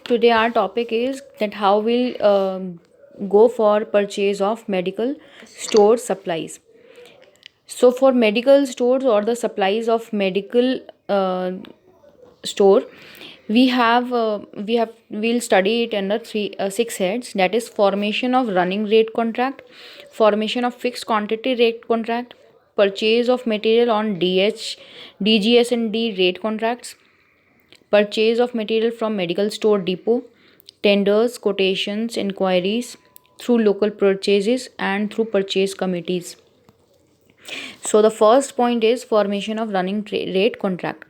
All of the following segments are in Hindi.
today our topic is that how we'll go for purchase of medical store supplies. So for medical stores or the supplies of medical store, we'll study it under six heads. That is formation of running rate contract, formation of fixed quantity rate contract, purchase of material on DGS and D rate contracts, purchase of material from medical store depot, tenders, quotations, inquiries through local purchases and through purchase committees. So the first point is formation of running rate contract.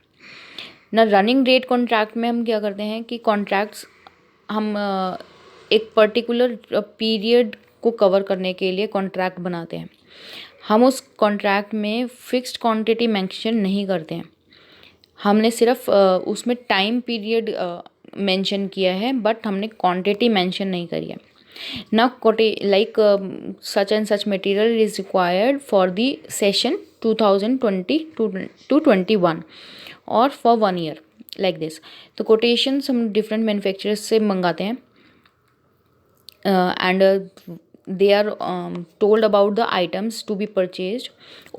ना रनिंग रेट कॉन्ट्रैक्ट में हम क्या करते हैं कि कॉन्ट्रैक्ट्स हम एक पर्टिकुलर पीरियड को कवर करने के लिए कॉन्ट्रैक्ट बनाते हैं. हम उस कॉन्ट्रैक्ट में फिक्स्ड क्वांटिटी मेंशन नहीं करते हैं. हमने सिर्फ उसमें टाइम पीरियड मेंशन किया है, बट हमने क्वांटिटी मेंशन नहीं करी है. ना like such and such material is required for the session 2020 to 21 और फॉर 1 year लाइक दिस. तो कोटेशंस हम डिफरेंट मैन्युफैक्चरर्स से मंगाते हैं and they are told about the items to be purchased.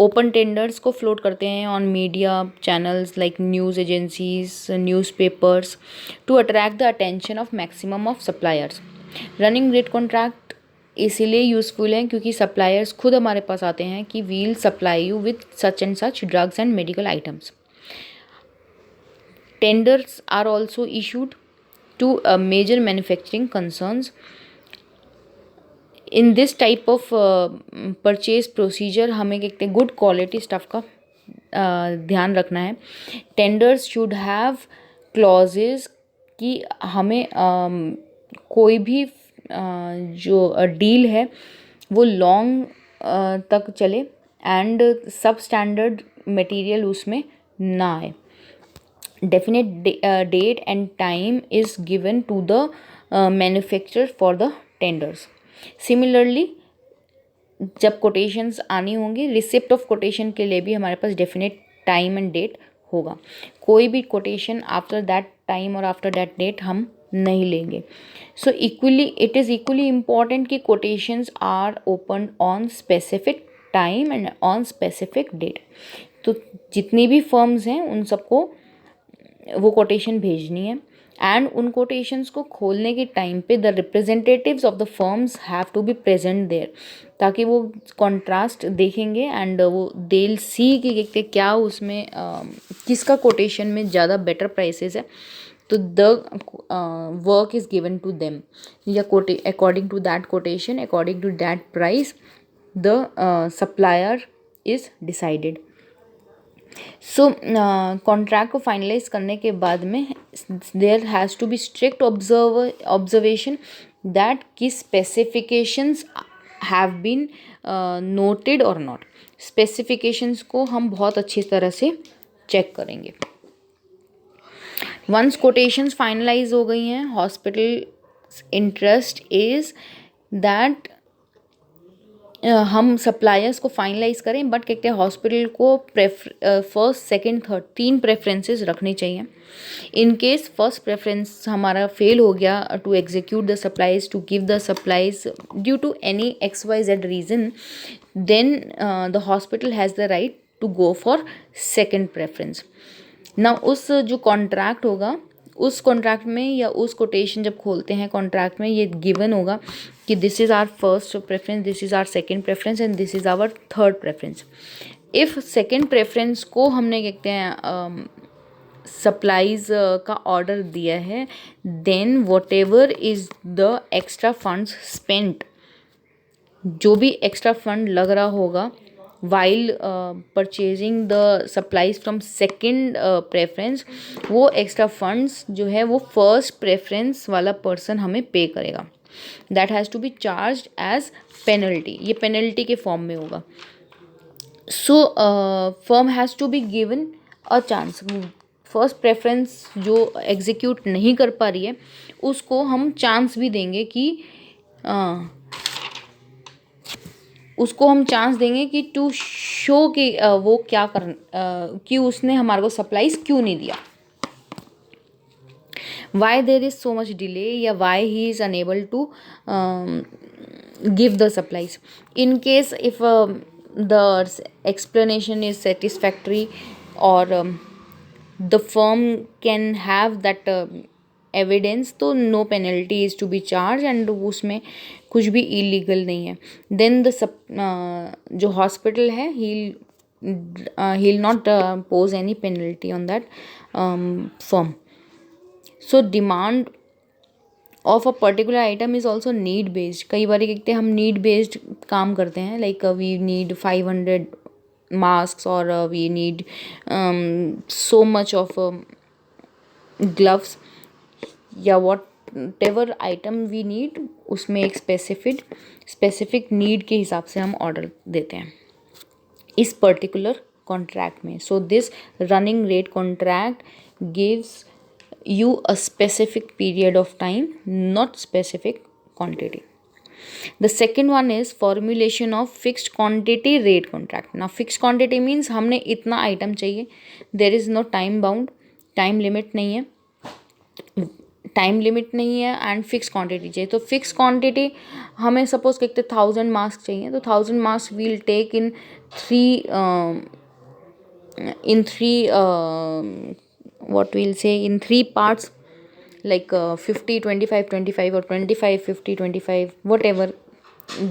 Open tenders को फ्लोट करते हैं on media channels like news agencies, newspapers to attract the attention of maximum of suppliers. Running rate contract इसीलिए यूज़फुल है क्योंकि सप्लायर्स खुद हमारे पास आते हैं कि we'll supply you with such and such drugs and medical items. Tenders are also issued to major manufacturing concerns. In this type of purchase procedure हमें एक गुड क्वालिटी स्टफ़ का ध्यान रखना है. टेंडर्स शुड हैव क्लॉजेज कि हमें कोई भी जो डील है वो लॉन्ग तक चले एंड सब स्टैंडर्ड मटेरियल उसमें ना आए. Definite date and time is given to the manufacturer for the tenders. Similarly, जब कोटेशंस आनी होंगी, रिसिप्ट ऑफ कोटेशन के लिए भी हमारे पास डेफिनेट टाइम एंड डेट होगा. कोई भी कोटेशन आफ्टर दैट टाइम और आफ्टर दैट डेट हम नहीं लेंगे. So it is equally important कि quotations are open on specific time and on specific date. तो जितनी भी फर्म्स हैं उन सबको वो कोटेशन भेजनी है एंड उन कोटेशंस को खोलने के टाइम पे the representatives of the firms have to be present there, ताकि वो कॉन्ट्रास्ट देखेंगे एंड वो देल सी कि क्या उसमें किसका कोटेशन में ज़्यादा बेटर प्राइसेस है. तो the work is given to them या according to that quotation, according to that price the supplier is decided. So contract को फाइनलाइज करने के बाद में there has to be strict observation that की स्पेसिफिकेशंस हैव बीन नोटेड और नॉट. स्पेसिफिकेशंस को हम बहुत अच्छी तरह से चेक करेंगे. वंस कोटेशंस फाइनलाइज हो गई हैं, हॉस्पिटल इंटरेस्ट इज़ दैट हम सप्लायर्स को फाइनलाइज करें, बट कहते हैं हॉस्पिटल को फर्स्ट सेकंड थर्ड 3 प्रेफरेंसेस रखनी चाहिए. इन केस फर्स्ट प्रेफरेंस हमारा फेल हो गया to execute the supplies, to give the supplies due to any XYZ reason, then the hospital has the right to go for second preference. ना उस जो कॉन्ट्रैक्ट होगा उस कॉन्ट्रैक्ट में या उस कोटेशन जब खोलते हैं कॉन्ट्रैक्ट में ये गिवन होगा कि this is our first preference, this is our second preference and this is our third preference. If second preference को हमने कहते हैं सप्लाईज का ऑर्डर दिया है, then whatever is the extra funds spent, जो भी एक्स्ट्रा फंड लग रहा होगा while purchasing the supplies from second preference, वो एक्स्ट्रा फंड्स जो है वो फर्स्ट प्रेफरेंस वाला पर्सन हमें पे करेगा. That has to be charge as penalty. ये पेनल्टी के फॉर्म में होगा. So firm has to be given a chance. First preference जो एग्जीक्यूट नहीं कर पा रही है उसको हम चांस भी देंगे कि उसको हम चांस देंगे कि टू शो कि वो क्या कि उसने हमारे को सप्लाईज क्यों नहीं दिया. why there is so much delay या why he is unable to give the supplies. In case if the explanation is satisfactory or the firm can have that evidence, तो no penalty is to be charge and उसमें कुछ भी इलीगल नहीं है. देन द जो हॉस्पिटल है he'll not pose any penalty on that firm. So demand of a particular item is also need based. कई बार कहते हैं हम need based काम करते हैं, like we need 500 masks or we need so much of gloves या whatever item we need, उसमें एक स्पेसिफिक नीड के हिसाब से हम ऑर्डर देते हैं इस पर्टिकुलर कॉन्ट्रैक्ट में. So this running rate contract gives you a specific period of time, not specific quantity. The second one is formulation of fixed quantity rate contract. Now fixed quantity means हमने इतना item चाहिए, there is no time bound, time limit नहीं है, एंड फिक्स क्वांटिटी चाहिए. तो फिक्स क्वांटिटी हमें सपोज कहते 1000 मास्क चाहिए, तो 1000 mask we'll take in three what we'll say in 3 parts, like 50 25 25 or 25 50 25, whatever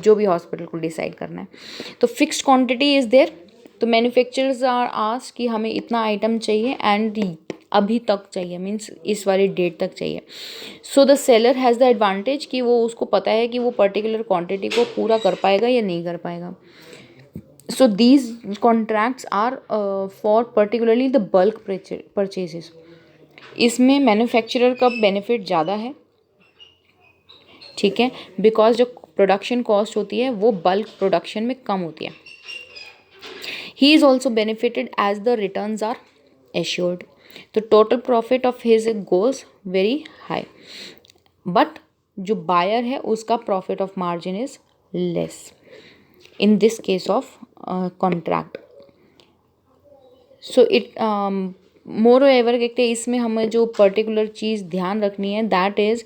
जो भी हॉस्पिटल को डिसाइड करना है. तो फिक्स्ड क्वांटिटी इज़ देयर. तो मैन्युफैक्चरर्स आर आस्क्ड कि हमें इतना आइटम चाहिए एंड अभी तक चाहिए, मीन्स इस वाली डेट तक चाहिए. So the seller has the advantage कि वो उसको पता है कि वो पर्टिकुलर क्वांटिटी को पूरा कर पाएगा या नहीं कर पाएगा. So these contracts are for particularly the bulk purchases. इसमें मैन्युफैक्चरर का बेनिफिट ज़्यादा है, ठीक है, बिकॉज जो प्रोडक्शन कॉस्ट होती है वो बल्क प्रोडक्शन में कम होती है. He is also benefited as the returns are assured. तो total profit of his goes very high, but जो बायर है उसका profit of margin is less in this case of contract. So it moreover कहते हैं इसमें हमें जो पर्टिकुलर चीज़ ध्यान रखनी है, दैट इज़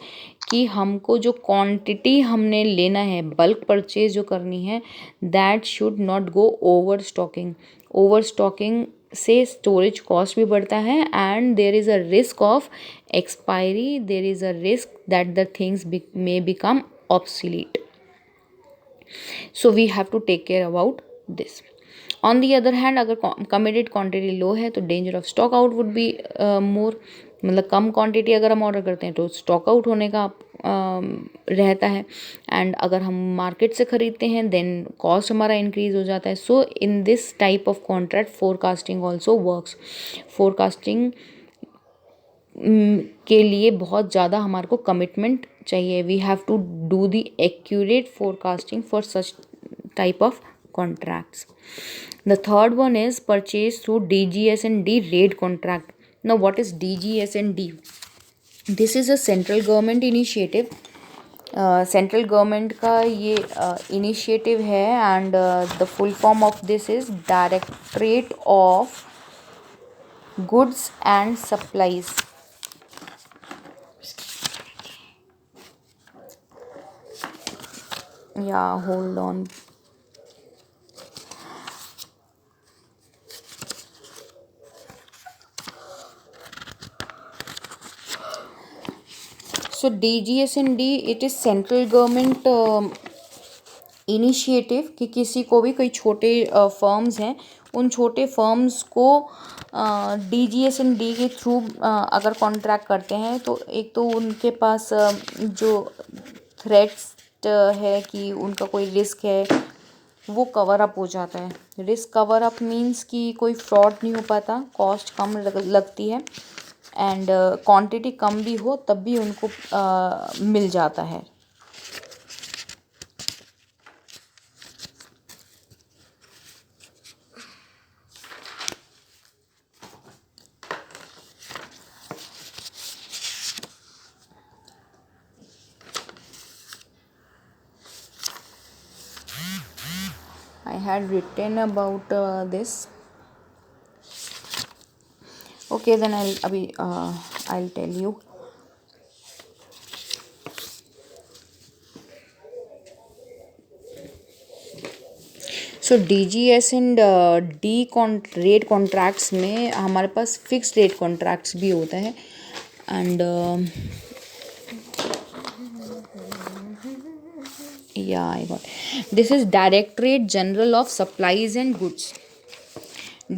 कि हमको जो क्वांटिटी हमने लेना है, बल्क परचेज जो करनी है, that should not go overstocking से स्टोरेज कॉस्ट भी बढ़ता है and there is a risk of expiry, there is a risk that the things may become obsolete. So we have to take care about this. On the other hand, अगर committed quantity low है तो danger of stock out would be more. मतलब कम क्वांटिटी अगर हम ऑर्डर करते हैं तो स्टॉक आउट होने का रहता है, एंड अगर हम मार्केट से ख़रीदते हैं देन कॉस्ट हमारा इंक्रीज हो जाता है. So in this type of contract forecasting also works. Forecasting के लिए बहुत ज़्यादा हमारे को कमिटमेंट चाहिए. We have to do the accurate forecasting for such type of contracts. The third one is purchase through DGS&D rate contract. Now what is DGS&D? This is a central government initiative. Central government का ये इनिशिएटिव है and the full form of this is directorate of goods and supplies. Yeah, hold on. So DGS&D it is central government initiative कि किसी को भी कोई छोटे फर्म्स हैं, उन छोटे फर्म्स को DGS&D के थ्रू अगर कॉन्ट्रैक्ट करते हैं तो एक तो उनके पास जो थ्रेट्स है कि उनका कोई रिस्क है वो कवर अप हो जाता है. रिस्क कवर अप मीन्स कि कोई फ्रॉड नहीं हो पाता, कॉस्ट कम लगती है एंड क्वांटिटी कम भी हो तब भी उनको मिल जाता है. I had written about this. Okay, then I'll tell you. So DGS and D rate contracts में हमारे पास फिक्स रेट कॉन्ट्रैक्ट्स भी होता है and I got this is directorate general of supplies and goods.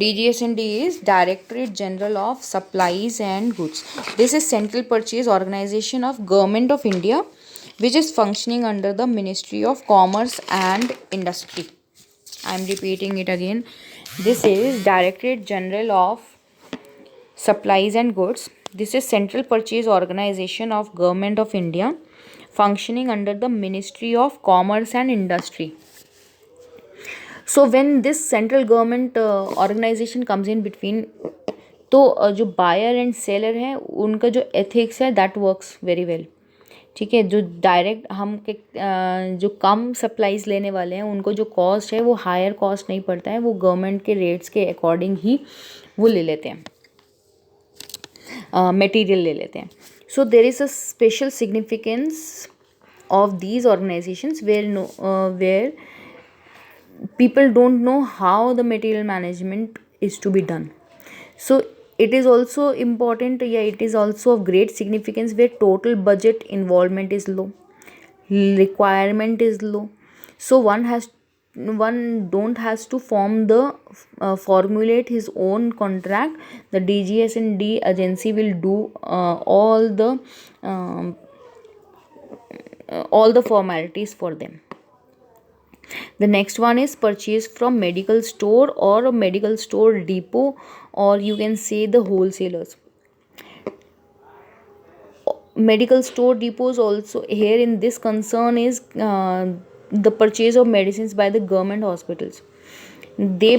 DGS&D is Directorate General of Supplies and Goods. This is Central Purchase Organization of Government of India, which is functioning under the Ministry of Commerce and Industry. I am repeating it again. This is Directorate General of Supplies and Goods. This is Central Purchase Organization of Government of India, functioning under the Ministry of Commerce and Industry. So when this central government organization comes in between, तो जो बायर एंड सेलर है उनका जो एथिक्स है दैट वर्क्स वेरी वेल. ठीक है, जो डायरेक्ट हम के जो कम सप्लाईज लेने वाले हैं उनको जो कॉस्ट है वो हायर कॉस्ट नहीं पड़ता है, वो गवर्नमेंट के रेट्स के अकॉर्डिंग ही वो ले लेते हैं, मटेरियल ले लेते हैं. So there is a special significance of these organisations where people don't know how the material management is to be done. So it is also important, it is also of great significance where total budget involvement is low, requirement is low. So one don't has to formulate his own contract. The DGS&D agency will do all the formalities for them. The next one is purchase from medical store or a medical store depot, or you can say the wholesalers. Medical store depots also here in this concern is the purchase of medicines by the government hospitals. They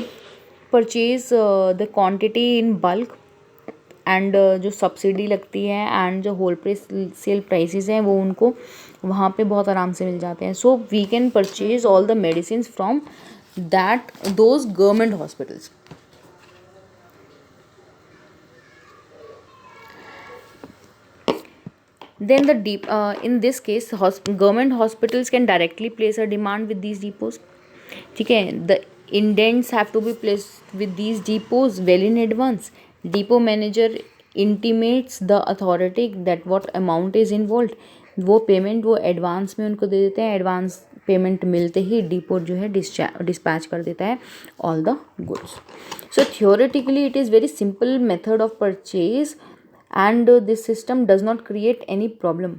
purchase the quantity in bulk and जो सब्सिडी लगती है एंड जो होल प्राइस सेल प्राइसेस हैं वो उनको वहाँ पे बहुत आराम से मिल जाते हैं. So we can purchase all the medicine from those government hospitals. Then in this case government hospitals can directly place a demand with these depots. ठीक है, the indents have to be placed with these depots well in advance. Depot manager intimates the authority that what amount is involved. वो पेमेंट वो एडवांस में उनको दे देते हैं. एडवांस पेमेंट मिलते ही डिपो जो है डिस्पैच कर देता है all the goods. So theoretically it is very simple method of purchase and this system does not create any problem,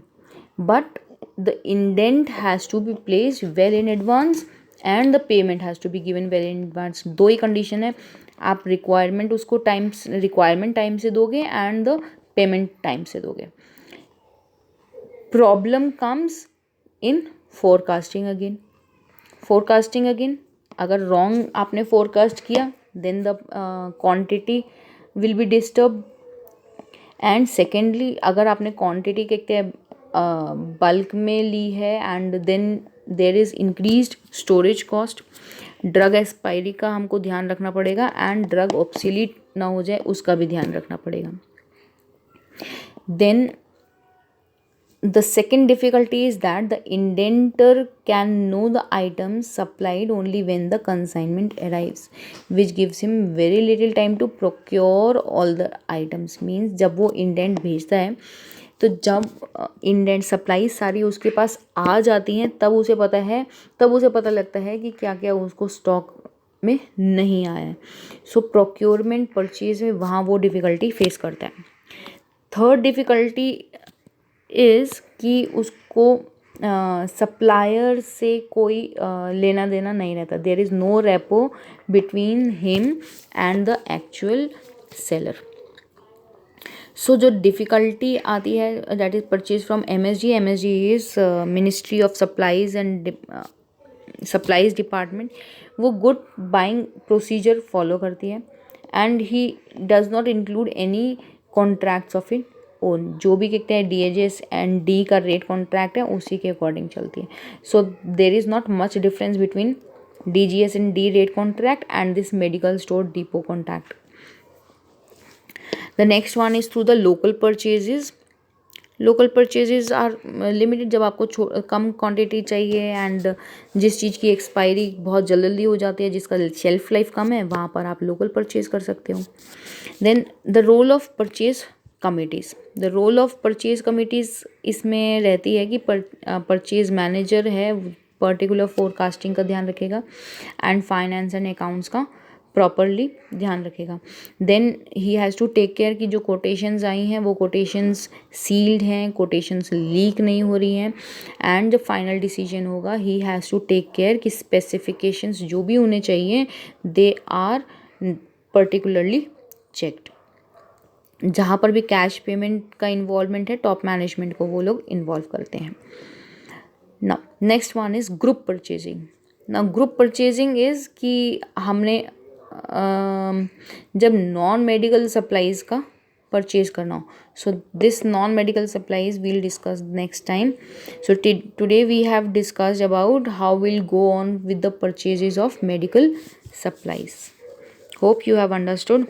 but the indent has to be placed well in advance and the payment has to be given well in advance. दो ही कंडीशन है, आप रिक्वायरमेंट उसको रिक्वायरमेंट टाइम से दोगे एंड द पेमेंट टाइम से दोगे. Problem comes in forecasting again. अगर रॉन्ग आपने फोरकास्ट किया then the quantity will be disturb. And secondly अगर आपने क्वांटिटी कहते हैं बल्क में ली है and then there is increased storage cost. Drug expiry का हमको ध्यान रखना पड़ेगा एंड ड्रग ऑब्सोलीट ना हो जाए उसका भी ध्यान रखना पड़ेगा. Then the second difficulty is that the indenter can know the items supplied only when the consignment arrives, which gives him very little time to procure all the items. Means जब वो indent भेजता है तो जब indent सप्लाई सारी उसके पास आ जाती हैं तब उसे पता लगता है कि क्या क्या उसको स्टॉक में नहीं आया है. सो प्रोक्योरमेंट परचेज में वहाँ वो डिफ़िकल्टी फेस करता है. थर्ड डिफ़िकल्टी इज़ कि उसको सप्लायर से कोई लेना देना नहीं रहता. There is no rapport between him and the actual seller. So जो डिफ़िकल्टी आती है that is purchase from MSG. MSG is ministry of supplies and supplies department. वो गुड बाइंग प्रोसीजर फॉलो करती है and he does not include any contracts of it own. जो भी कहते हैं DGS&D का रेट कॉन्ट्रैक्ट है उसी के अकॉर्डिंग चलती है. So there is not much difference between DGS&D rate contract and this medical store depot contract. The next one is through the local purchases. Local purchases are limited, जब आपको कम क्वांटिटी चाहिए एंड जिस चीज़ की एक्सपायरी बहुत जल्दी हो जाती है, जिसका शेल्फ लाइफ कम है, वहाँ पर आप लोकल परचेज कर सकते हो। Then the role of purchase committees, the role of purchase committees इसमें रहती है कि परचेज मैनेजर है पर्टिकुलर फोरकास्टिंग का ध्यान रखेगा एंड फाइनेंस एंड अकाउंट्स का प्रॉपरली ध्यान रखेगा। Then he has to take care कि जो कोटेशंस आई हैं वो कोटेशंस सील्ड हैं, कोटेशंस लीक नहीं हो रही हैं, एंड जब फाइनल डिसीजन होगा he has to take care कि स्पेसिफिकेशंस जो भी उन्हें चाहिए दे आर पर्टिकुलरली चेक्ड। जहाँ पर भी कैश पेमेंट का इन्वॉल्वमेंट है, टॉप मैनेजमेंट को वो लोग इन्वॉल्व करते हैं। Now next one is group purchasing. Now group purchasing is कि हमने जब नॉन मेडिकल सप्लाईज का परचेज करना हो, so this non medical supplies will discuss next time. So today we have discussed about how will go on with the purchases of medical supplies. Hope you have understood.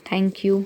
Thank you.